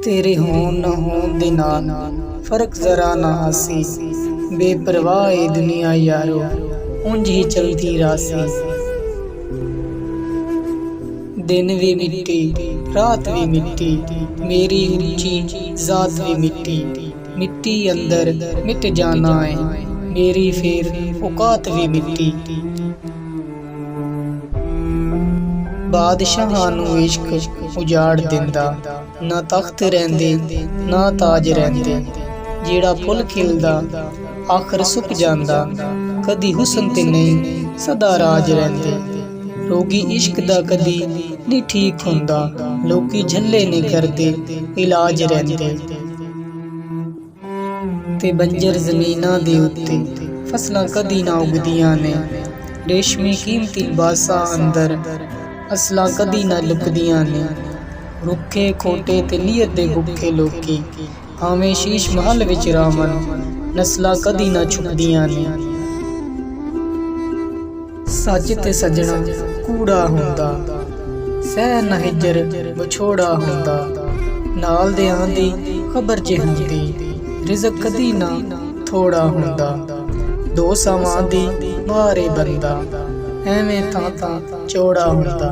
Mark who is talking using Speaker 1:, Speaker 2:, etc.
Speaker 1: तेरे होन न होन दे नाल फर्क जरा ना आसी। बेपरवाह ए दुनिया यारो उंज ही चलती रासी। दिन भी मिट्टी रात भी मिट्टी, मेरी ऊंची जात भी मिट्टी। मिट्टी अंदर मिट जाना है, मेरी फिर औकात भी मिट्टी। बादशाहां नूं इश्क उजाड़ दिंदा, ना तख्त रहिंदे ना ताज रहिंदे। जेड़ा फुल खिलदा आखर सुक जांदा, कदी हुस्न ते नहीं सदा राज रहिंदे। रोगी इश्क दा कदी नहीं ठीक हुंदा, लोकी झल्ले नहीं करदे इलाज रहिंदे। ते बंजर ज़मीनां दे उत्ते फसलां कदी ना उगदियां ने, रेशमी कीमती लिबासां अंदर असलां कदी ना लुकदियां ने। रुखे खोटे ते नीयत दे भुखे लोकी भावें शीश महल विच रावन, नस्लां कदी ना छुपदियां ने। सच ते सजना कूड़ा हुंदा, सह ना हिजर विछोड़ा हुंदा। नाल दियां दी खबर जे हुंदी, रिज़क कदी ना थोड़ा हुंदा। दो सावां दी मारे बंदा, एवें तां चौड़ा हुंदा।